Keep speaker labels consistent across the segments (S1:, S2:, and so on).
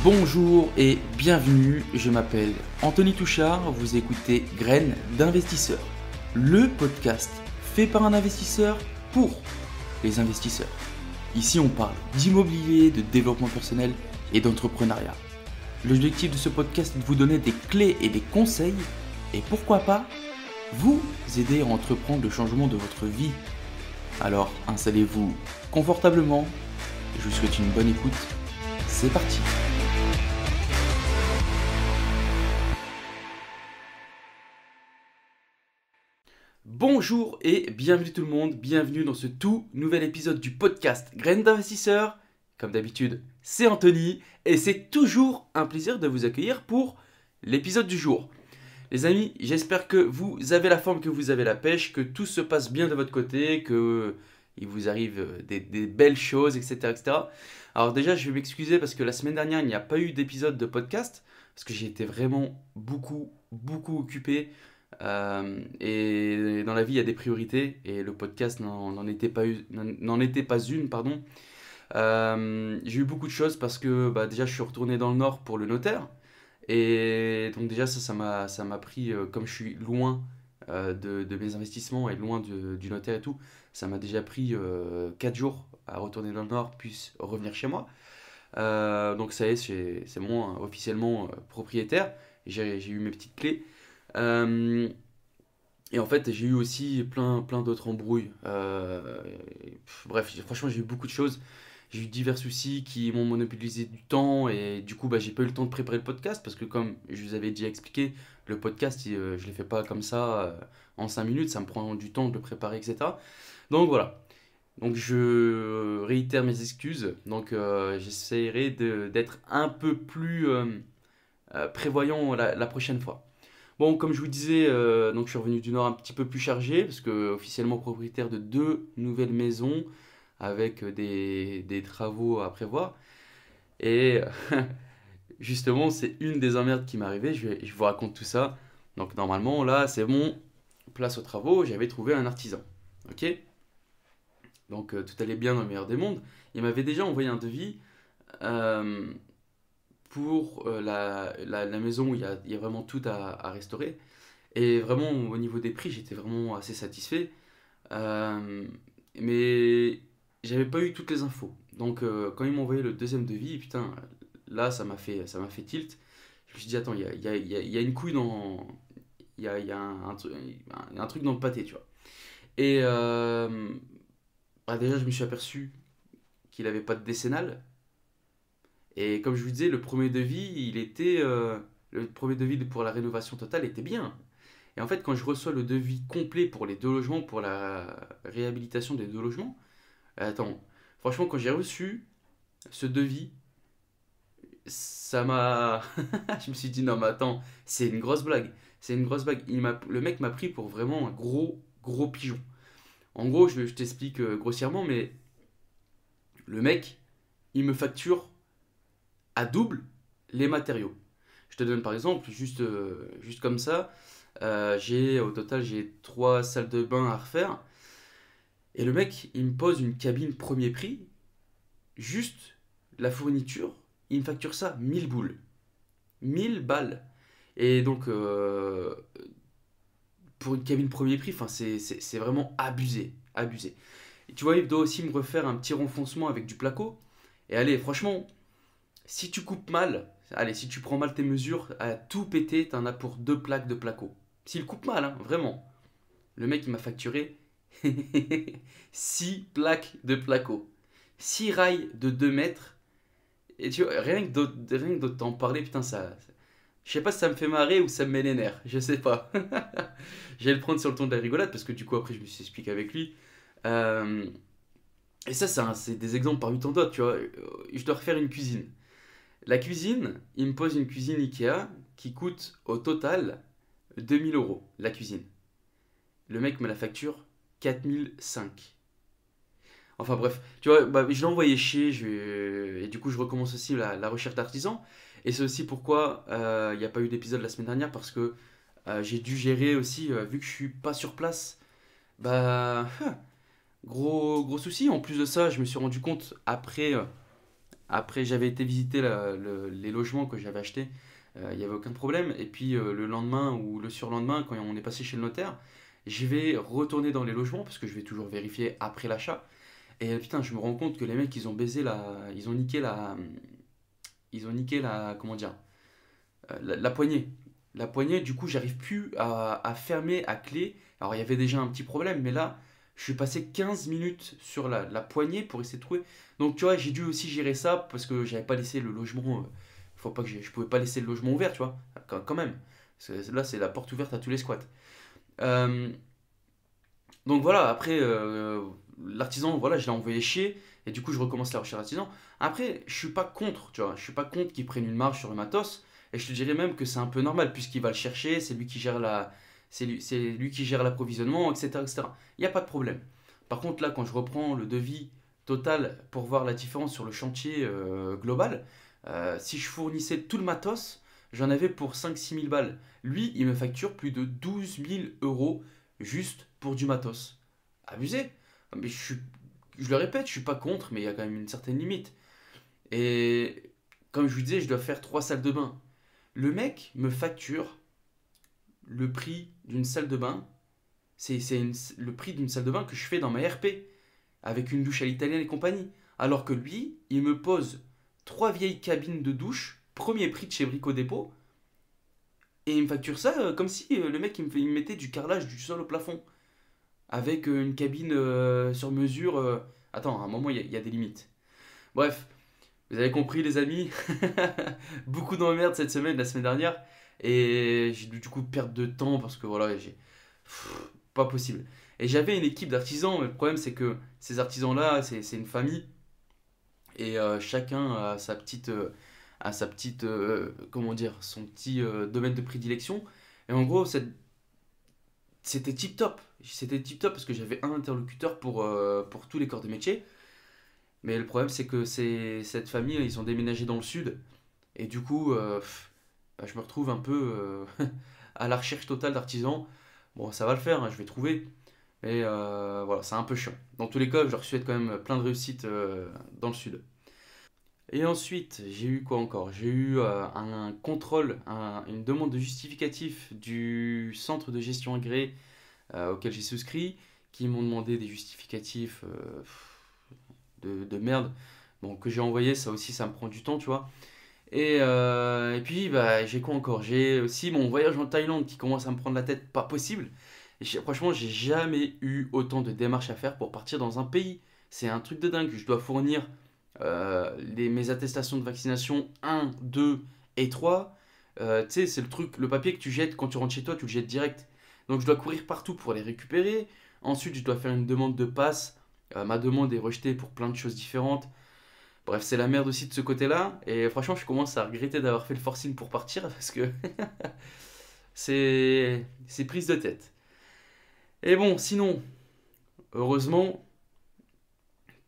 S1: Bonjour et bienvenue, je m'appelle Anthony Touchard, vous écoutez Graines d'investisseurs, le podcast fait par un investisseur pour les investisseurs. Ici on parle d'immobilier, de développement personnel et d'entrepreneuriat. L'objectif de ce podcast est de vous donner des clés et des conseils et pourquoi pas vous aider à entreprendre le changement de votre vie. Alors installez-vous confortablement, je vous souhaite une bonne écoute, c'est parti. Bonjour et bienvenue tout le monde, bienvenue dans ce tout nouvel épisode du podcast Graines d'investisseurs. Comme d'habitude, c'est Anthony et c'est toujours un plaisir de vous accueillir pour l'épisode du jour. Les amis, j'espère que vous avez la forme, que vous avez la pêche, que tout se passe bien de votre côté, que il vous arrive des belles choses, etc., etc. Alors déjà, je vais m'excuser parce que la semaine dernière, il n'y a pas eu d'épisode de podcast parce que j'ai été vraiment beaucoup occupé. Et dans la vie, il y a des priorités et le podcast n'en était pas une, pardon. J'ai eu beaucoup de choses parce que déjà, je suis retourné dans le Nord pour le notaire. Et donc déjà, ça m'a pris, comme je suis loin de mes investissements et loin du notaire et tout, ça m'a déjà pris 4 jours à retourner dans le Nord, puis revenir chez moi. Donc ça y est, c'est moi officiellement propriétaire. J'ai eu mes petites clés. Et en fait, j'ai eu aussi plein d'autres embrouilles. Bref, franchement, j'ai eu beaucoup de choses. J'ai eu divers soucis qui m'ont monopolisé du temps et du coup, j'ai pas eu le temps de préparer le podcast parce que comme je vous avais déjà expliqué, le podcast, je le fais pas comme ça en 5 minutes, ça me prend du temps de le préparer, etc. Donc voilà. Donc je réitère mes excuses. Donc j'essaierai d'être un peu plus prévoyant la prochaine fois. Bon, comme je vous disais, donc je suis revenu du Nord un petit peu plus chargé parce que officiellement propriétaire de 2 nouvelles maisons avec des travaux à prévoir. Et justement, c'est une des emmerdes qui m'est arrivée. Je vous raconte tout ça. Donc normalement, là, c'est bon, place aux travaux. J'avais trouvé un artisan. Ok? Donc tout allait bien dans le meilleur des mondes. Il m'avait déjà envoyé un devis. euh, pour la maison où il y a vraiment tout à restaurer. Et vraiment, au niveau des prix, j'étais vraiment assez satisfait. Mais j'avais pas eu toutes les infos. Donc, quand ils m'ont envoyé le deuxième devis, putain, là, ça m'a fait tilt. Je me suis dit, attends, il y a une couille dans. Il y a un truc dans le pâté, tu vois. Et déjà, je me suis aperçu qu'il avait pas de décennale. Et comme je vous disais, le premier devis pour la rénovation totale était bien. Et en fait, quand je reçois le devis complet pour les 2 logements, pour la réhabilitation des 2 logements, attends, franchement, quand j'ai reçu ce devis, ça m'a. Je me suis dit, non, mais attends, c'est une grosse blague. C'est une grosse blague. Le mec m'a pris pour vraiment un gros pigeon. En gros, je t'explique grossièrement, mais le mec, il me facture à double les matériaux. Je te donne par exemple, juste comme ça, au total, j'ai 3 salles de bain à refaire. Et le mec, il me pose une cabine premier prix, juste la fourniture, il me facture ça 1000 boules. 1000 balles. Et donc, pour une cabine premier prix, c'est vraiment abusé. Abusé. Et tu vois, il doit aussi me refaire un petit renfoncement avec du placo. Et allez, franchement, si tu coupes mal, allez, si tu prends mal tes mesures, à tout péter, t'en as pour 2 plaques de placo. S'il coupe mal, hein, vraiment. Le mec, il m'a facturé 6 plaques de placo. 6 rails de 2 mètres. Et tu vois, rien que de t'en parler, putain, ça. Je sais pas si ça me fait marrer ou ça me met les nerfs. Je sais pas. J'allais le prendre sur le ton de la rigolade parce que du coup, après, je me suis expliqué avec lui. Euh, et ça, c'est des exemples parmi tant d'autres, tu vois. Je dois refaire une cuisine. La cuisine, il me pose une cuisine Ikea qui coûte au total 2000 € la cuisine. Le mec me la facture 4005. Enfin bref, tu vois, je l'ai envoyé chier et du coup je recommence aussi la recherche d'artisans. Et c'est aussi pourquoi il n'y a pas eu d'épisode la semaine dernière parce que j'ai dû gérer aussi, vu que je suis pas sur place, bah gros souci. En plus de ça, je me suis rendu compte après après j'avais été visiter les logements que j'avais achetés, il n'y avait aucun problème. Et puis le lendemain ou le surlendemain, quand on est passé chez le notaire, je vais retourner dans les logements parce que je vais toujours vérifier après l'achat. Et putain, je me rends compte que les mecs, ils ont baisé la. Ils ont niqué la. Ils ont niqué la. Comment dire? La poignée. La poignée, du coup, j'arrive plus à fermer à clé. Alors, il y avait déjà un petit problème, mais là, je suis passé 15 minutes sur la poignée pour essayer de trouver. Donc, tu vois, j'ai dû aussi gérer ça parce que j'avais pas laissé le logement. Faut pas que je pouvais pas laisser le logement ouvert, tu vois, quand même. Là, c'est la porte ouverte à tous les squats. Euh, donc voilà, après, l'artisan, voilà, je l'ai envoyé chier, et du coup, je recommence la recherche d'artisan. Après, je suis pas contre, tu vois, je suis pas contre qu'il prenne une marge sur le matos, et je te dirais même que c'est un peu normal, puisqu'il va le chercher, c'est lui qui gère l'approvisionnement, etc., etc. Il n'y a pas de problème. Par contre, là, quand je reprends le devis total pour voir la différence sur le chantier global, si je fournissais tout le matos, j'en avais pour 5 6 000 balles. Lui, il me facture plus de 12 000 € juste pour du matos. Abusé. Mais je le répète, je suis pas contre, mais il y a quand même une certaine limite. Et comme je vous disais, je dois faire 3 salles de bain. Le mec me facture le prix d'une salle de bain. Le prix d'une salle de bain que je fais dans ma RP, avec une douche à l'italienne et compagnie. Alors que lui, il me pose 3 vieilles cabines de douche, premier prix de chez Brico Dépôt, et il me facture ça comme si le mec il me mettait du carrelage du sol au plafond, avec une cabine sur mesure. Attends, à un moment, il y a des limites. Bref, vous avez compris, les amis. Beaucoup d'emmerdes cette semaine, la semaine dernière. Et j'ai dû du coup perdre de temps parce que voilà, pas possible. Et j'avais une équipe d'artisans, mais le problème c'est que ces artisans-là, c'est une famille. Et chacun a sa petite, comment dire, son petit domaine de prédilection. Et en gros, c'était tip top. C'était tip top parce que j'avais un interlocuteur pour tous les corps de métier. Mais le problème, c'est que cette famille, ils ont déménagé dans le sud. Et du coup, bah, je me retrouve un peu à la recherche totale d'artisans. Bon, ça va le faire, hein, je vais trouver. Mais voilà, c'est un peu chiant. Dans tous les cas, je leur souhaite quand même plein de réussite dans le sud. Et ensuite, j'ai eu quoi encore? J'ai eu un contrôle, une demande de justificatif du centre de gestion agréé auquel j'ai souscrit, qui m'ont demandé des justificatifs de merde, bon, que j'ai envoyé. Ça aussi, ça me prend du temps, tu vois. Et puis, bah, j'ai quoi encore? J'ai aussi mon voyage en Thaïlande qui commence à me prendre la tête, pas possible. Franchement, j'ai jamais eu autant de démarches à faire pour partir dans un pays. C'est un truc de dingue. Je dois fournir mes attestations de vaccination 1, 2 et 3. Tu sais, c'est le truc, le papier que tu jettes quand tu rentres chez toi, tu le jettes direct. Donc je dois courir partout pour les récupérer. Ensuite, je dois faire une demande de passe. Ma demande est rejetée pour plein de choses différentes. Bref, c'est la merde aussi de ce côté-là. Et franchement, je commence à regretter d'avoir fait le forcing pour partir parce que c'est prise de tête. Et bon, sinon, heureusement,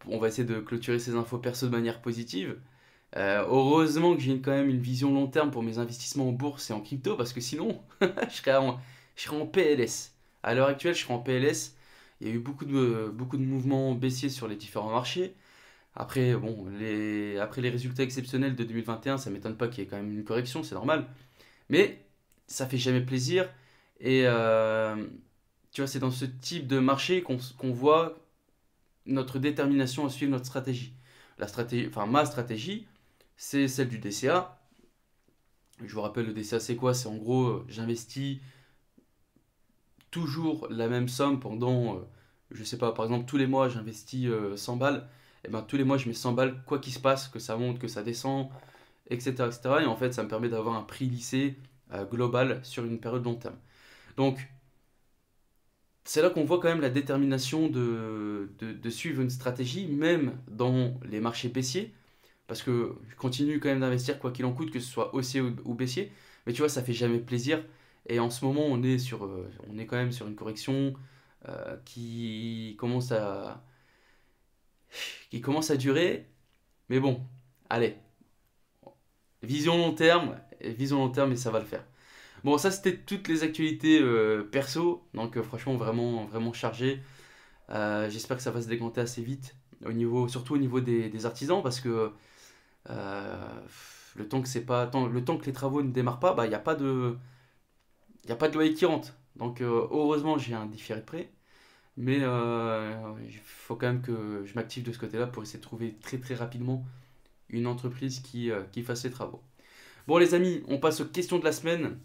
S1: on va essayer de clôturer ces infos perso de manière positive. Heureusement que j'ai quand même une vision long terme pour mes investissements en bourse et en crypto, parce que sinon, je serais en PLS. À l'heure actuelle, je serais en PLS. Il y a eu beaucoup de mouvements baissiers sur les différents marchés. Après, bon, après les résultats exceptionnels de 2021, ça m'étonne pas qu'il y ait quand même une correction, c'est normal. Mais ça fait jamais plaisir. Et tu vois, c'est dans ce type de marché qu'on voit notre détermination à suivre notre stratégie. La stratégie, enfin ma stratégie, c'est celle du DCA. Je vous rappelle, le DCA, c'est quoi? C'est en gros, j'investis toujours la même somme pendant, je sais pas, par exemple, tous les mois, j'investis 100 balles. Et ben tous les mois, je mets 100 balles, quoi qu'il se passe, que ça monte, que ça descend, etc., etc. Et en fait, ça me permet d'avoir un prix lissé global sur une période long terme. Donc, c'est là qu'on voit quand même la détermination de suivre une stratégie, même dans les marchés baissiers, parce que je continue quand même d'investir quoi qu'il en coûte, que ce soit haussier ou baissier, mais tu vois, ça fait jamais plaisir. Et en ce moment, on est quand même sur une correction qui commence à durer, mais bon, allez, vision long terme, et ça va le faire. Bon, ça c'était toutes les actualités perso, donc franchement vraiment vraiment chargé. J'espère que ça va se décanter assez vite, surtout au niveau des artisans, parce que Le temps que le temps que les travaux ne démarrent pas, bah, il y a pas de loyer qui rentre. Donc heureusement, j'ai un différé de prêt. Mais il faut quand même que je m'active de ce côté-là pour essayer de trouver très très rapidement une entreprise qui fasse les travaux. Bon les amis, on passe aux questions de la semaine.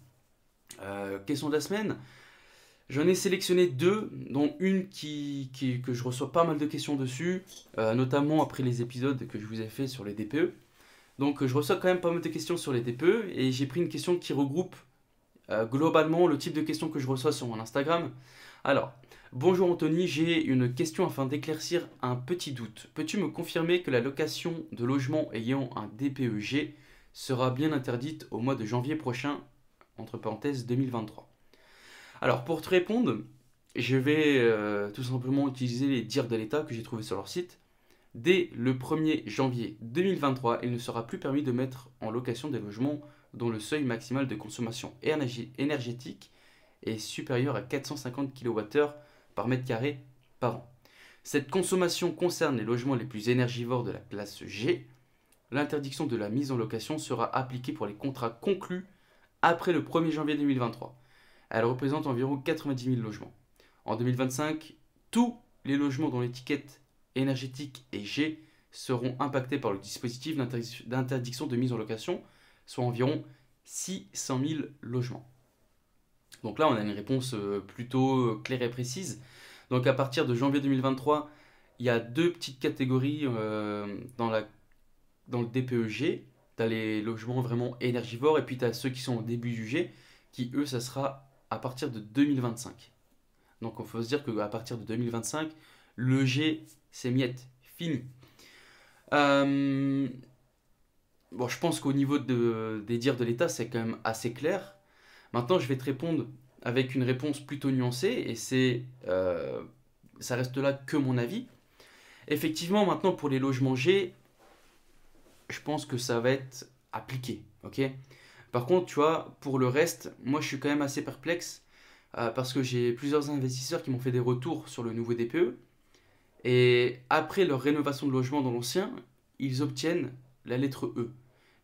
S1: Questions de la semaine. J'en ai sélectionné deux, dont une que je reçois pas mal de questions dessus, notamment après les épisodes que je vous ai fait sur les DPE. Donc je reçois quand même pas mal de questions sur les DPE et j'ai pris une question qui regroupe globalement le type de questions que je reçois sur mon Instagram. Alors, bonjour Anthony, j'ai une question afin d'éclaircir un petit doute. Peux-tu me confirmer que la location de logements ayant un DPEG sera bien interdite au mois de janvier prochain, entre parenthèses 2023? Alors, pour te répondre, je vais tout simplement utiliser les dires de l'État que j'ai trouvés sur leur site. Dès le 1er janvier 2023, il ne sera plus permis de mettre en location des logements dont le seuil maximal de consommation énergétique est supérieur à 450 kWh par mètre carré par an. Cette consommation concerne les logements les plus énergivores de la classe G. L'interdiction de la mise en location sera appliquée pour les contrats conclus après le 1er janvier 2023. Elle représente environ 90 000 logements. En 2025, tous les logements dont l'étiquette énergétique est G seront impactés par le dispositif d'interdiction de mise en location, soit environ 600 000 logements. Donc là, on a une réponse plutôt claire et précise. Donc à partir de janvier 2023, il y a deux petites catégories dans le DPEG. Tu as les logements vraiment énergivores et puis tu as ceux qui sont au début du G, qui eux, ça sera à partir de 2025. Donc il faut se dire qu'à partir de 2025, le G, c'est miette, fini. Bon, je pense qu'au niveau des dires de l'État, c'est quand même assez clair. Maintenant, je vais te répondre avec une réponse plutôt nuancée, et ça reste là que mon avis. Effectivement, maintenant, pour les logements G, je pense que ça va être appliqué, ok? Par contre, tu vois, pour le reste, moi, je suis quand même assez perplexe, parce que j'ai plusieurs investisseurs qui m'ont fait des retours sur le nouveau DPE, et après leur rénovation de logement dans l'ancien, ils obtiennent la lettre E.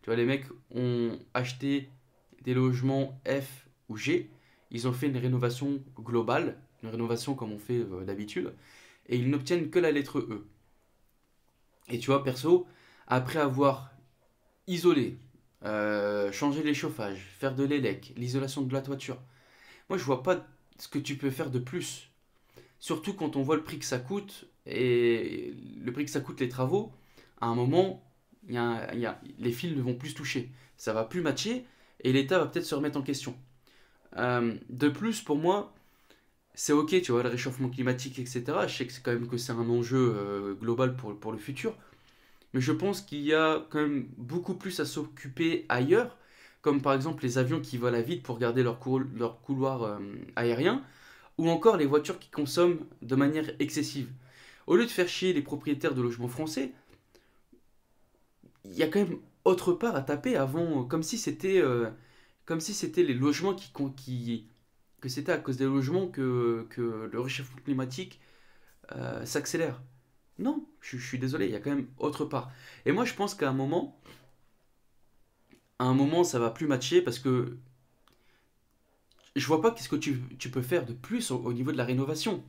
S1: Tu vois, les mecs ont acheté des logements F ou G, ils ont fait une rénovation globale, une rénovation comme on fait d'habitude, et ils n'obtiennent que la lettre E. Et tu vois, perso, après avoir isolé, changé les chauffages, faire de l'élec, l'isolation de la toiture, moi je vois pas ce que tu peux faire de plus. Surtout quand on voit le prix que ça coûte et le prix que ça coûte les travaux, à un moment, les fils ne vont plus se toucher. Ça va plus matcher et l'État va peut-être se remettre en question. De plus, pour moi, c'est ok, tu vois, le réchauffement climatique, etc. Je sais que c'est quand même que c'est un enjeu global pour le futur. Mais je pense qu'il y a quand même beaucoup plus à s'occuper ailleurs, comme par exemple les avions qui volent à vide pour garder leur couloir aérien, ou encore les voitures qui consomment de manière excessive. Au lieu de faire chier les propriétaires de logements français, il y a quand même autre part à taper avant, comme si c'était les logements que c'était à cause des logements que le réchauffement climatique s'accélère. Non, je suis désolé, il y a quand même autre part. Et moi, je pense à un moment, ça va plus matcher parce que je vois pas qu'est-ce que tu peux faire de plus au niveau de la rénovation.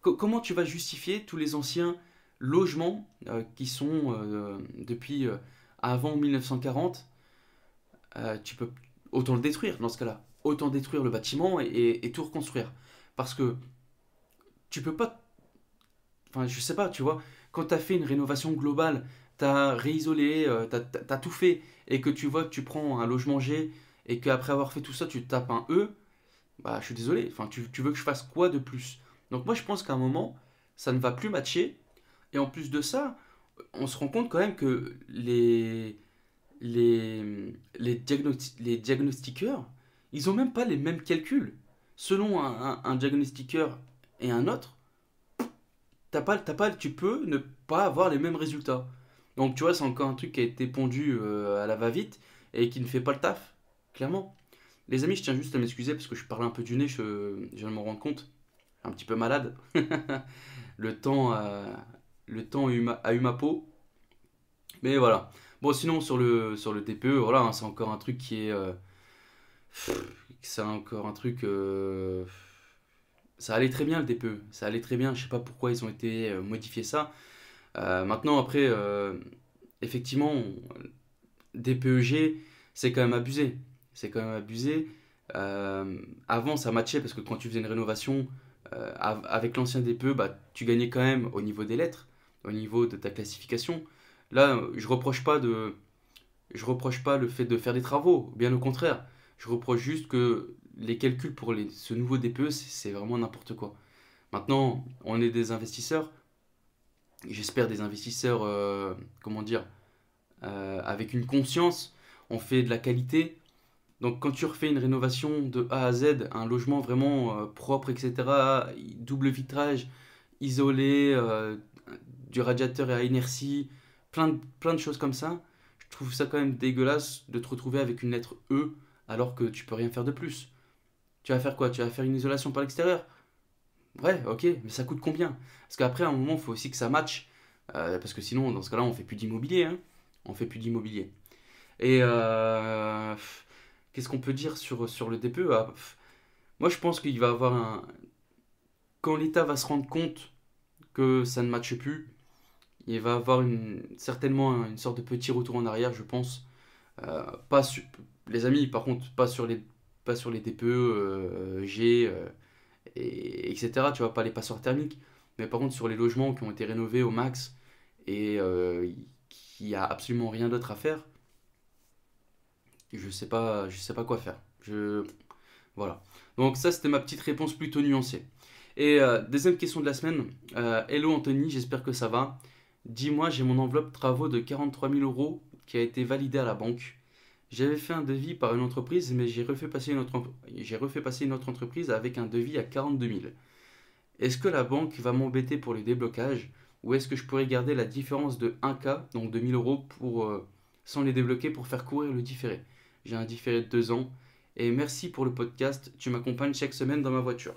S1: Comment tu vas justifier tous les anciens logements qui sont depuis avant 1940? Tu peux autant le détruire dans ce cas-là. Autant détruire le bâtiment et tout reconstruire. Parce que tu peux pas. Enfin, je sais pas, tu vois. Quand tu as fait une rénovation globale, tu as réisolé, t'as tout fait, et que tu vois que tu prends un logement G, et qu'après avoir fait tout ça, tu tapes un E, bah je suis désolé. Enfin, tu veux que je fasse quoi de plus? Donc moi, je pense qu'à un moment, ça ne va plus matcher. Et en plus de ça, on se rend compte quand même que les diagnostiqueurs, ils ont même pas les mêmes calculs. Selon un diagnostiqueur et un autre, tu peux ne pas avoir les mêmes résultats. Donc tu vois, c'est encore un truc qui a été pondu à la va-vite et qui ne fait pas le taf, clairement. Les amis, je tiens juste à m'excuser parce que je parle un peu du nez, je viens de m'en rendre compte. Un petit peu malade. le temps, le temps a eu ma peau. Mais voilà. Bon, sinon, sur le DPE, voilà, hein, c'est encore un truc qui est. C'est encore un truc. Ça allait très bien le DPE. Ça allait très bien. Je sais pas pourquoi ils ont été modifiés ça. Maintenant, après, effectivement, DPEG, c'est quand même abusé. C'est quand même abusé. Avant, ça matchait parce que quand tu faisais une rénovation avec l'ancien DPE, bah, tu gagnais quand même au niveau des lettres, au niveau de ta classification. Là, je reproche pas le fait de faire des travaux, bien au contraire. Je reproche juste que les calculs pour ce nouveau DPE, c'est vraiment n'importe quoi. Maintenant, on est des investisseurs, j'espère des investisseurs, comment dire, avec une conscience, on fait de la qualité. Donc quand tu refais une rénovation de A à Z, un logement vraiment propre, etc., double vitrage, isolé, du radiateur à inertie, plein de choses comme ça, je trouve ça quand même dégueulasse de te retrouver avec une lettre E alors que tu peux rien faire de plus. Tu vas faire quoi? Tu vas faire une isolation par l'extérieur? Ouais, ok, mais ça coûte combien? Parce qu'après, à un moment, il faut aussi que ça matche. Parce que sinon, dans ce cas-là, on fait plus d'immobilier, hein. On fait plus d'immobilier. Et qu'est-ce qu'on peut dire sur le DPE? Moi, je pense qu'il va avoir un. Quand l'État va se rendre compte que ça ne matche plus, il va avoir certainement une sorte de petit retour en arrière, je pense. Pas sur, les amis, par contre, pas sur les DPE G, etc. Tu vois, pas les passoires thermiques. Mais par contre, sur les logements qui ont été rénovés au max et qui a absolument rien d'autre à faire, je sais pas quoi faire. Voilà. Donc ça, c'était ma petite réponse plutôt nuancée. Et deuxième question de la semaine. Hello Anthony, j'espère que ça va. Dis-moi, j'ai mon enveloppe travaux de 43 000 euros qui a été validée à la banque. J'avais fait un devis par une entreprise, mais j'ai refait passer une autre entreprise avec un devis à 42 000. Est-ce que la banque va m'embêter pour le déblocage ou est-ce que je pourrais garder la différence de 1K, donc de 1000 euros, sans les débloquer pour faire courir le différé? J'ai un différé de 2 ans. Et merci pour le podcast, tu m'accompagnes chaque semaine dans ma voiture.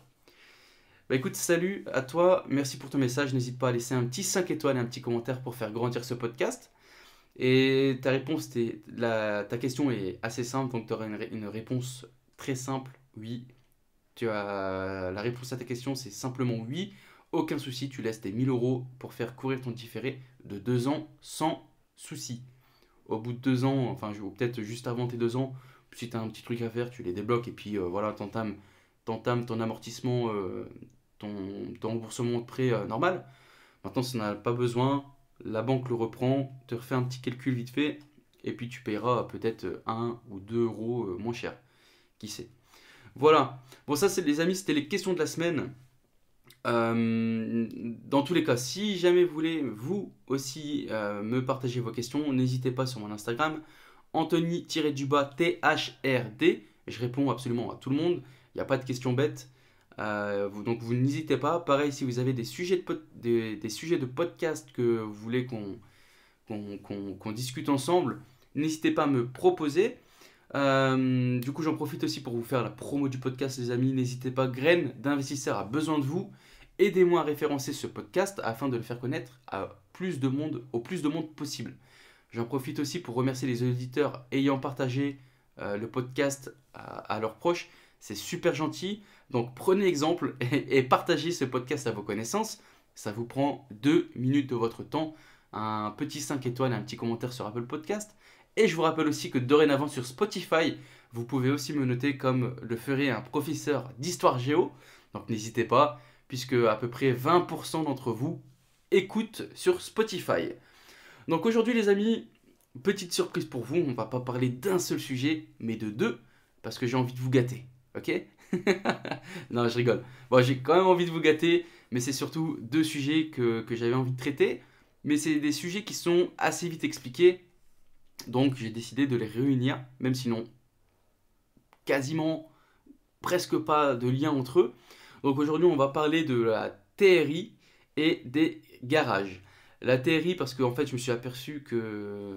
S1: Bah écoute, salut à toi, merci pour ton message. N'hésite pas à laisser un petit 5 étoiles et un petit commentaire pour faire grandir ce podcast. Et ta question est assez simple, donc tu auras une réponse très simple, oui. La réponse à ta question, c'est simplement oui. Aucun souci, tu laisses tes 1000 euros pour faire courir ton différé de 2 ans sans souci. Au bout de 2 ans, enfin, ou peut-être juste avant tes 2 ans, si tu as un petit truc à faire, tu les débloques et puis voilà, t'entames ton amortissement, ton remboursement de prêt normal. Maintenant, si tu n'en as pas besoin, la banque le reprend, te refait un petit calcul vite fait, et puis tu payeras peut-être 1 ou 2 euros moins cher. Qui sait? Voilà. Bon, ça, les amis, c'était les questions de la semaine. Dans tous les cas, si jamais vous voulez vous aussi me partager vos questions, n'hésitez pas sur mon Instagram, Anthony-du-bas THRD. Je réponds absolument à tout le monde. Il n'y a pas de questions bêtes. Donc vous n'hésitez pas. Pareil, si vous avez des sujets des sujets de podcast que vous voulez qu'on discute ensemble, n'hésitez pas à me proposer. Du coup, j'en profite aussi pour vous faire la promo du podcast, les amis. N'hésitez pas, Graines d'investisseurs a besoin de vous. Aidez-moi à référencer ce podcast afin de le faire connaître au plus de monde possible. J'en profite aussi pour remercier les auditeurs ayant partagé le podcast à leurs proches. C'est super gentil. Donc prenez exemple et partagez ce podcast à vos connaissances. Ça vous prend 2 minutes de votre temps. Un petit 5 étoiles et un petit commentaire sur Apple Podcast. Et je vous rappelle aussi que dorénavant sur Spotify, vous pouvez aussi me noter comme le ferait un professeur d'histoire géo. Donc n'hésitez pas, puisque à peu près 20% d'entre vous écoutent sur Spotify. Donc aujourd'hui les amis, petite surprise pour vous, on va pas parler d'un seul sujet, mais de deux, parce que j'ai envie de vous gâter. Ok? Non, je rigole. Bon, j'ai quand même envie de vous gâter, mais c'est surtout deux sujets que j'avais envie de traiter. Mais c'est des sujets qui sont assez vite expliqués. Donc j'ai décidé de les réunir, même sinon quasiment presque pas de lien entre eux. Donc aujourd'hui on va parler de la TRI et des garages. La TRI parce qu'en fait je me suis aperçu que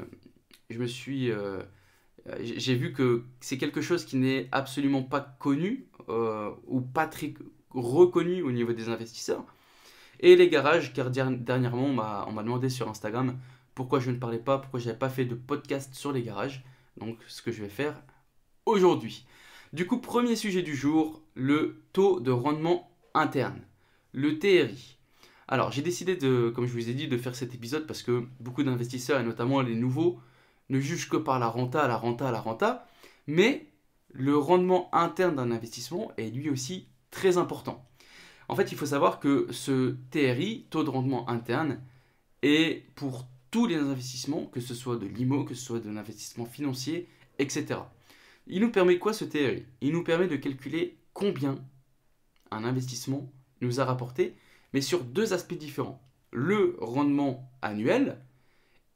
S1: j'ai vu que c'est quelque chose qui n'est absolument pas connu ou pas très reconnu au niveau des investisseurs. Et les garages, car dernièrement on m'a demandé sur Instagram pourquoi je ne parlais pas, pourquoi je n'avais pas fait de podcast sur les garages. Donc ce que je vais faire aujourd'hui. Du coup, premier sujet du jour, le taux de rendement interne, le TRI. Alors j'ai décidé comme je vous ai dit, de faire cet épisode parce que beaucoup d'investisseurs, et notamment les nouveaux, ne jugent que par la renta, mais le rendement interne d'un investissement est lui aussi très important. En fait, il faut savoir que ce TRI, taux de rendement interne, est pour tous les investissements, que ce soit de l'IMO, que ce soit de l'investissement financier, etc. Il nous permet quoi ce TRI? Il nous permet de calculer combien un investissement nous a rapporté, mais sur deux aspects différents. Le rendement annuel,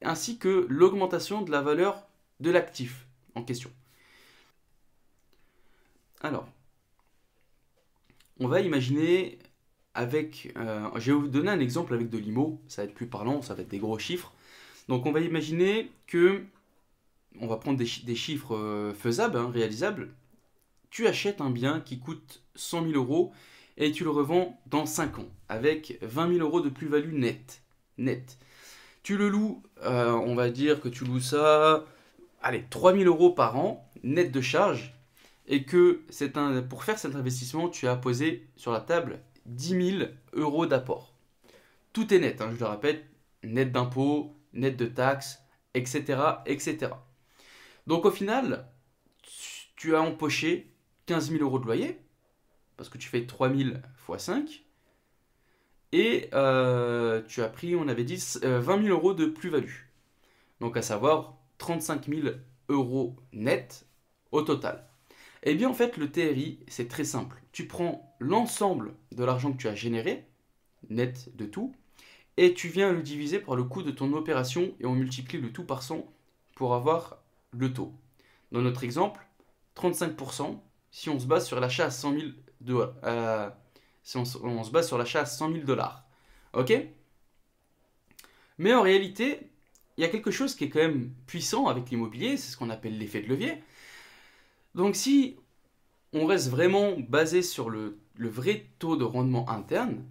S1: ainsi que l'augmentation de la valeur de l'actif en question. Alors, on va imaginer je vais vous donner un exemple avec de l'IMO, ça va être plus parlant, ça va être des gros chiffres. Donc on va imaginer que, on va prendre des chiffres faisables, réalisables. Tu achètes un bien qui coûte 100 000 euros et tu le revends dans 5 ans avec 20 000 euros de plus-value net. Tu le loues, on va dire que tu loues ça, allez, 3 000 euros par an, net de charge, et que pour faire cet investissement, tu as posé sur la table 10 000 euros d'apport. Tout est net, je le répète, net d'impôts, net de taxes, etc., etc. Donc au final, tu as empoché 15 000 euros de loyer, parce que tu fais 3 000 x 5, et tu as pris, on avait dit, 20 000 euros de plus-value. Donc à savoir 35 000 euros net au total. Eh bien en fait le TRI c'est très simple. Tu prends l'ensemble de l'argent que tu as généré, net de tout, et tu viens le diviser par le coût de ton opération et on multiplie le tout par 100 pour avoir le taux. Dans notre exemple, 35% si on se base sur l'achat à 100 000 $. Si on se base sur l'achat à 100 000 $. Ok? Mais en réalité, il y a quelque chose qui est quand même puissant avec l'immobilier, c'est ce qu'on appelle l'effet de levier. Donc si on reste vraiment basé sur le vrai taux de rendement interne,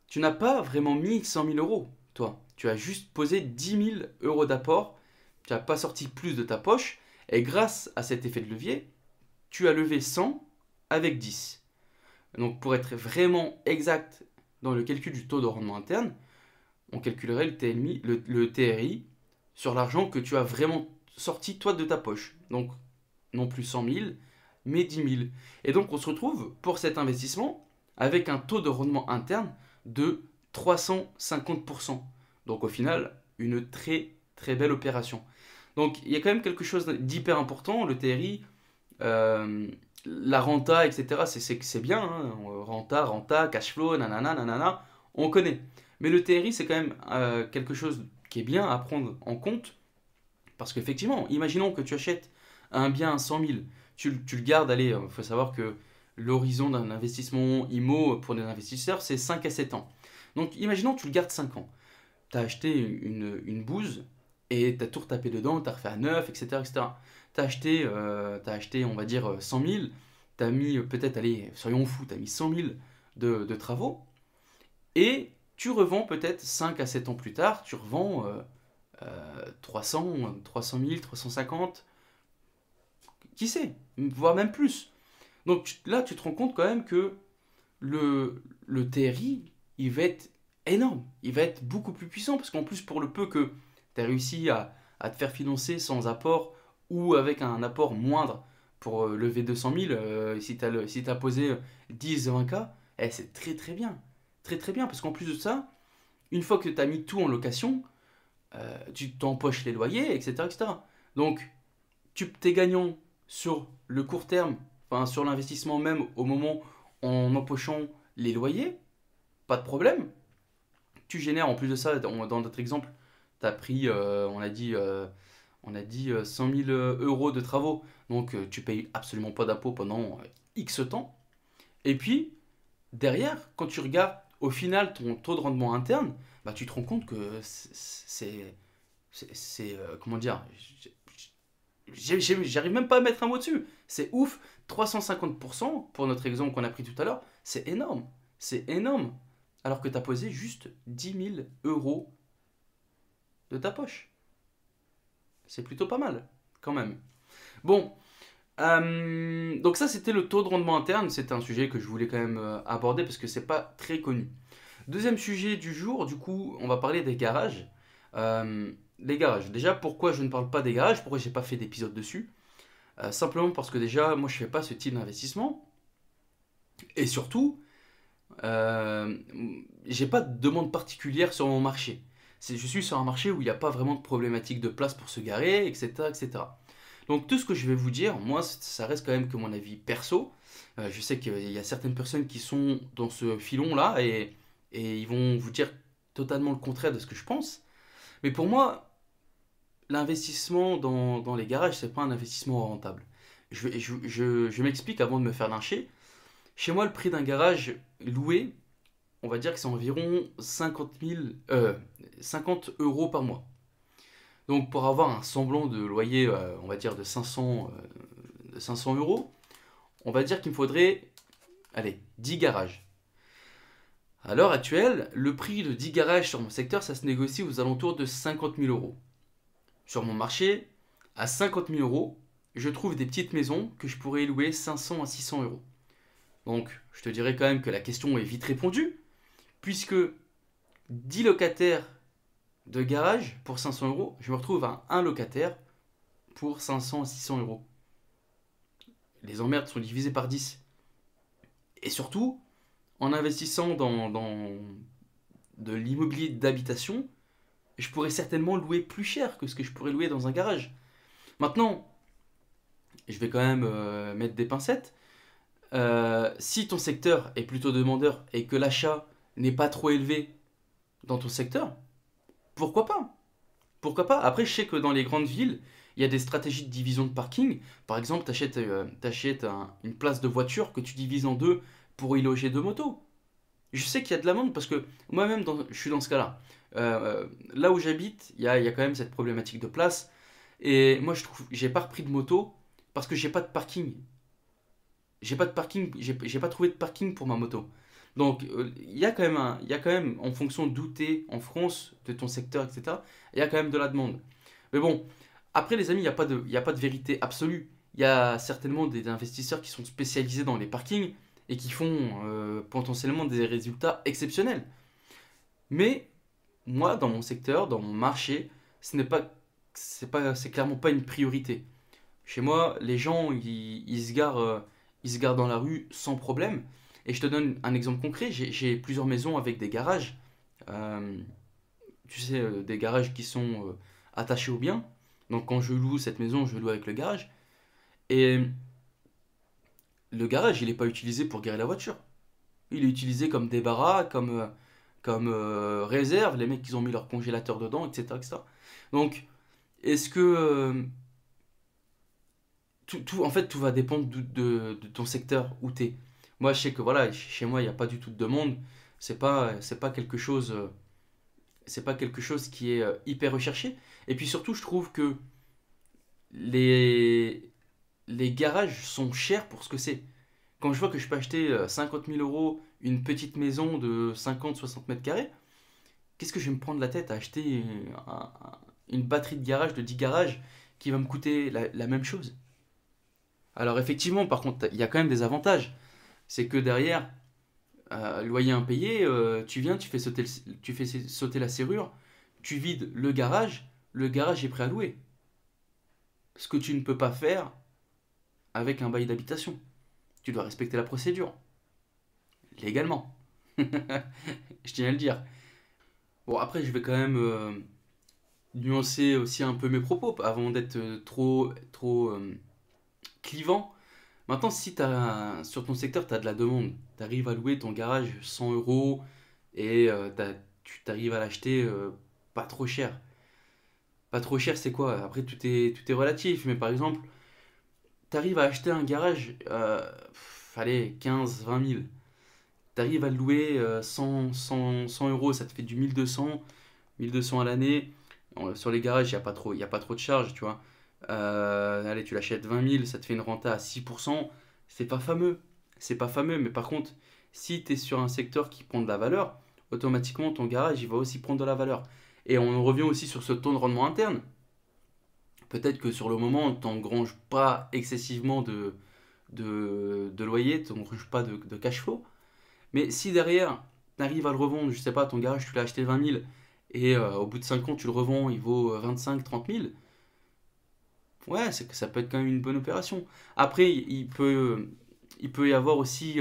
S1: tu n'as pas vraiment mis 100 000 euros, toi. Tu as juste posé 10 000 euros d'apport, tu n'as pas sorti plus de ta poche, et grâce à cet effet de levier, tu as levé 100 avec 10. Donc pour être vraiment exact dans le calcul du taux de rendement interne, on calculerait le TRI sur l'argent que tu as vraiment sorti toi de ta poche. Donc non plus 100 000, mais 10 000. Et donc on se retrouve pour cet investissement avec un taux de rendement interne de 350%. Donc au final, une très très belle opération. Donc il y a quand même quelque chose d'hyper important, le TRI, la renta, etc. C'est bien, renta, cash flow, nanana, on connaît. Mais le TRI, c'est quand même quelque chose qui est bien à prendre en compte. Parce qu'effectivement, imaginons que tu achètes un bien à 100 000, tu le gardes, allez, il faut savoir que l'horizon d'un investissement IMO pour des investisseurs, c'est 5 à 7 ans. Donc imaginons que tu le gardes 5 ans. Tu as acheté une bouse et tu as tout retapé dedans, tu as refait à neuf, etc. Tu as acheté, on va dire, 100 000, tu as mis peut-être, allez, soyons fous, tu as mis 100 000 de travaux et tu revends peut-être 5 à 7 ans plus tard, tu revends 300 000, 350, qui sait, voire même plus. Donc là, tu te rends compte quand même que le TRI, il va être énorme, il va être beaucoup plus puissant, parce qu'en plus, pour le peu que tu as réussi à te faire financer sans apport, ou avec un apport moindre pour lever 200 000, si tu as posé 10, 20K, c'est très très bien. Très très bien, parce qu'en plus de ça, une fois que tu as mis tout en location, tu t'empoches les loyers, etc., etc. Donc, tu t'es gagnant sur le court terme, enfin sur l'investissement même au moment en empochant les loyers, pas de problème. Tu génères en plus de ça, dans notre exemple, tu as pris, on a dit 100 000 euros de travaux, donc tu payes absolument pas d'impôt pendant X temps. Et puis, derrière, quand tu regardes au final ton taux de rendement interne, bah, tu te rends compte que comment dire, j'arrive même pas à mettre un mot dessus. C'est ouf, 350% pour notre exemple qu'on a pris tout à l'heure, c'est énorme. C'est énorme. Alors que tu as posé juste 10 000 euros de ta poche. C'est plutôt pas mal, quand même. Bon, donc ça c'était le taux de rendement interne, c'était un sujet que je voulais quand même aborder parce que c'est pas très connu. Deuxième sujet du jour, du coup, on va parler des garages. Les garages. Déjà, pourquoi je ne parle pas des garages? Pourquoi j'ai pas fait d'épisode dessus? Simplement parce que déjà, moi je fais pas ce type d'investissement. Et surtout, euh, j'ai pas de demande particulière sur mon marché. Je suis sur un marché où il n'y a pas vraiment de problématique de place pour se garer, etc., etc. Donc tout ce que je vais vous dire, moi, ça reste quand même que mon avis perso. Je sais qu'il y a certaines personnes qui sont dans ce filon-là et ils vont vous dire totalement le contraire de ce que je pense. Mais pour moi, l'investissement dans les garages, c'est pas un investissement rentable. Je m'explique avant de me faire lyncher. Chez moi, le prix d'un garage loué, on va dire que c'est environ 50 euros par mois. Donc pour avoir un semblant de loyer, on va dire de 500 euros, on va dire qu'il me faudrait, allez, 10 garages. À l'heure actuelle, le prix de 10 garages sur mon secteur, ça se négocie aux alentours de 50 000 euros. Sur mon marché, à 50 000 euros, je trouve des petites maisons que je pourrais louer 500 à 600 euros. Donc, je te dirais quand même que la question est vite répondue, puisque 10 locataires de garage pour 500 euros, je me retrouve à un locataire pour 500 à 600 euros. Les emmerdes sont divisées par 10. Et surtout, en investissant dans de l'immobilier d'habitation, je pourrais certainement louer plus cher que ce que je pourrais louer dans un garage. Maintenant, je vais quand même mettre des pincettes. Si ton secteur est plutôt demandeur et que l'achat n'est pas trop élevé dans ton secteur, pourquoi pas? Pourquoi pas? Après, je sais que dans les grandes villes, il y a des stratégies de division de parking. Par exemple, tu achètes, une place de voiture que tu divises en deux pour y loger deux motos. Je sais qu'il y a de la demande parce que moi-même, je suis dans ce cas-là. Là où j'habite, il y a quand même cette problématique de place. Et moi, je trouve, j'ai pas repris de moto parce que j'ai pas de parking. J'ai pas de parking, j'ai pas trouvé de parking pour ma moto. Donc, il y a quand même, en fonction d'où tu es en France, de ton secteur, etc., il y a quand même de la demande. Mais bon, après, les amis, il y a pas de vérité absolue. Il y a certainement des investisseurs qui sont spécialisés dans les parkings et qui font potentiellement des résultats exceptionnels. Mais moi, dans mon secteur, dans mon marché, ce n'est pas, c'est clairement pas une priorité. Chez moi, les gens, ils se garent dans la rue sans problème. Et je te donne un exemple concret. J'ai plusieurs maisons avec des garages. Euh, Tu sais, des garages qui sont attachés au bien. Donc quand je loue cette maison, je loue avec le garage. Et le garage, il n'est pas utilisé pour garer la voiture. Il est utilisé comme débarras, comme réserve. Les mecs, ils ont mis leur congélateur dedans, etc., etc. Donc, est-ce que en fait, tout va dépendre de ton secteur où tu es. Moi, je sais que voilà, chez moi, il n'y a pas du tout de demande. C'est pas quelque chose, c'est pas quelque chose qui est hyper recherché. Et puis surtout, je trouve que les, les garages sont chers pour ce que c'est. Quand je vois que je peux acheter 50 000 euros une petite maison de 50-60 mètres carrés, qu'est-ce que je vais me prendre la tête à acheter une batterie de garage de 10 garages qui va me coûter la même chose? Alors effectivement, par contre, il y a quand même des avantages. C'est que derrière, loyer impayé, tu viens, tu fais sauter la serrure, tu vides le garage est prêt à louer. Ce que tu ne peux pas faire avec un bail d'habitation. Tu dois respecter la procédure, légalement. Je tiens à le dire. Bon, après, je vais quand même nuancer aussi un peu mes propos avant d'être trop clivant. Maintenant, si sur ton secteur, tu as de la demande, tu arrives à louer ton garage 100 euros et tu t'arrives à l'acheter pas trop cher. Pas trop cher, c'est quoi? Après, tout est relatif, mais par exemple, tu arrives à acheter un garage, allez, 15-20 000. Tu arrives à le louer 100 euros, ça te fait du 1200 à l'année. Sur les garages, il y a pas trop de charges, tu vois. Allez, tu l'achètes 20 000, ça te fait une renta à 6%. C'est pas fameux. C'est pas fameux, mais par contre, si tu es sur un secteur qui prend de la valeur, automatiquement ton garage, il va aussi prendre de la valeur. Et on en revient aussi sur ce taux de rendement interne. Peut-être que sur le moment, tu n'engranges pas excessivement de loyer, tu n'engranges pas de cash flow. Mais si derrière, tu arrives à le revendre, je sais pas, ton garage, tu l'as acheté 20 000 et au bout de 5 ans, tu le revends, il vaut 25, 30 000, ouais, c'est que ça peut être quand même une bonne opération. Après, il peut y avoir aussi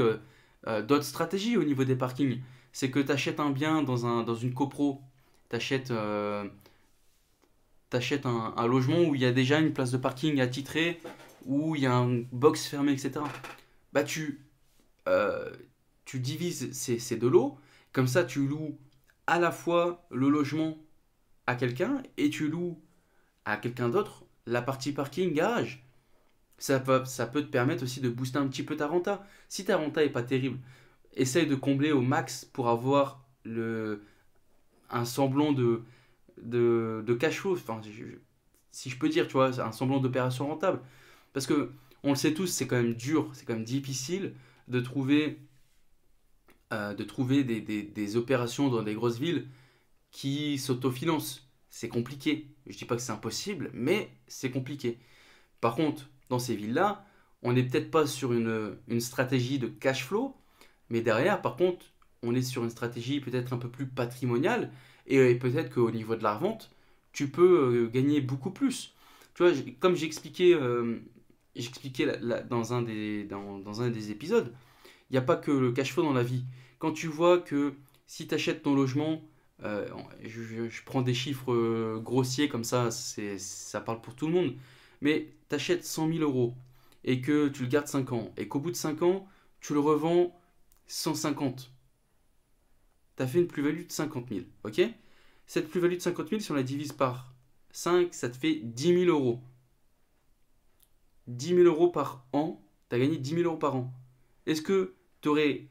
S1: d'autres stratégies au niveau des parkings. C'est que tu achètes un bien dans une copro, tu achètes, un logement où il y a déjà une place de parking attitrée, où il y a un box fermé, etc. Bah, euh, tu divises ces deux lots, comme ça tu loues à la fois le logement à quelqu'un et tu loues à quelqu'un d'autre la partie parking garage. Ça peut te permettre aussi de booster un petit peu ta renta. Si ta renta est pas terrible, essaye de combler au max pour avoir un semblant de cash flow. Enfin, si je peux dire, tu vois, un semblant d'opération rentable. Parce que, on le sait tous, c'est quand même dur, c'est quand même difficile de trouver, des opérations dans des grosses villes qui s'autofinancent. C'est compliqué. Je dis pas que c'est impossible, mais c'est compliqué. Par contre, dans ces villes-là, on n'est peut-être pas sur une stratégie de cash flow, mais derrière, par contre, on est sur une stratégie peut-être un peu plus patrimoniale, et peut-être qu'au niveau de la revente, tu peux gagner beaucoup plus. Tu vois, comme j'expliquais dans un des épisodes, il n'y a pas que le cash flow dans la vie. Quand tu vois que si tu achètes ton logement, je prends des chiffres grossiers comme ça, ça parle pour tout le monde, mais tu achètes 100 000 euros et que tu le gardes 5 ans, et qu'au bout de 5 ans, tu le revends 150. Tu as fait une plus-value de 50 000, ok? Cette plus-value de 50 000, si on la divise par 5, ça te fait 10 000 euros. 10 000 euros par an, tu as gagné 10 000 euros par an. Est-ce que tu aurais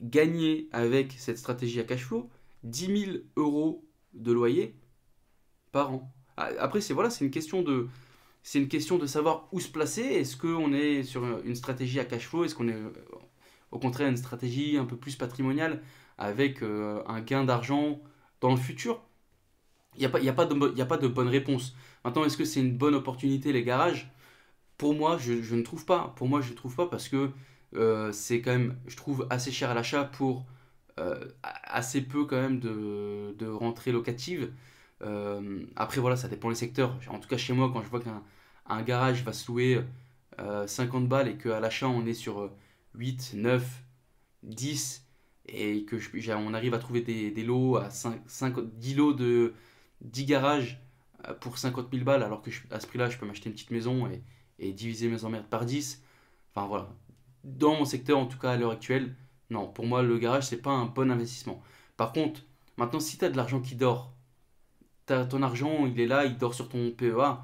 S1: gagné avec cette stratégie à cash flow 10 000 euros de loyer par an? Après, c'est une question de savoir où se placer. Est-ce qu'on est sur une stratégie à cash flow? Est-ce qu'on est au contraire une stratégie un peu plus patrimoniale avec un gain d'argent dans le futur? Il n'y a pas de bonne réponse. Maintenant, est-ce que c'est une bonne opportunité les garages? Pour moi, je ne trouve pas. Pour moi, je ne trouve pas parce que c'est quand même, je trouve, assez cher à l'achat pour assez peu quand même de rentrées locatives. Après, voilà, ça dépend des secteurs. En tout cas, chez moi, quand je vois qu'un garage va se louer 50 balles et qu'à l'achat, on est sur 8, 9, 10 et que on arrive à trouver des lots à 10 lots de 10 garages pour 50 000 balles, alors que à ce prix-là, je peux m'acheter une petite maison et diviser mes emmerdes par 10. Enfin voilà. Dans mon secteur, en tout cas à l'heure actuelle, non, pour moi, le garage, c'est pas un bon investissement. Par contre, maintenant, si tu as de l'argent qui dort, ton argent, il est là, il dort sur ton PEA,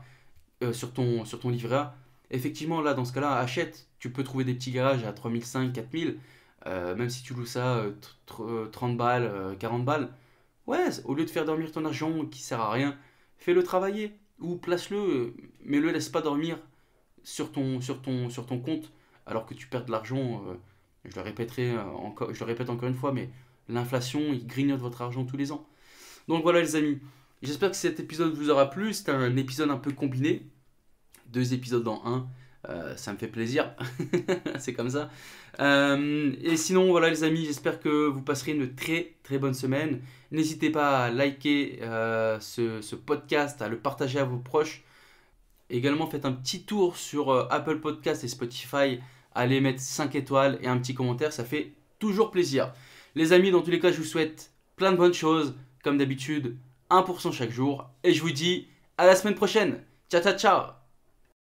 S1: sur ton livret A. Effectivement, là, dans ce cas-là, achète. Tu peux trouver des petits garages à 3 500, 4 000, même si tu loues ça 30 balles, 40 balles. Ouais, au lieu de faire dormir ton argent qui sert à rien, fais-le travailler ou place-le, mais le laisse pas dormir sur ton compte alors que tu perds de l'argent. Je le répète encore une fois, mais l'inflation, il grignote votre argent tous les ans. Donc voilà les amis, j'espère que cet épisode vous aura plu. C'était un épisode un peu combiné, 2 épisodes dans un. Ça me fait plaisir, c'est comme ça. Et sinon, voilà les amis, j'espère que vous passerez une très très bonne semaine. N'hésitez pas à liker ce podcast, à le partager à vos proches. Également, faites un petit tour sur Apple Podcast et Spotify. Allez mettre 5 étoiles et un petit commentaire, ça fait toujours plaisir. Les amis, dans tous les cas, je vous souhaite plein de bonnes choses. Comme d'habitude, 1% chaque jour. Et je vous dis à la semaine prochaine. Ciao, ciao, ciao.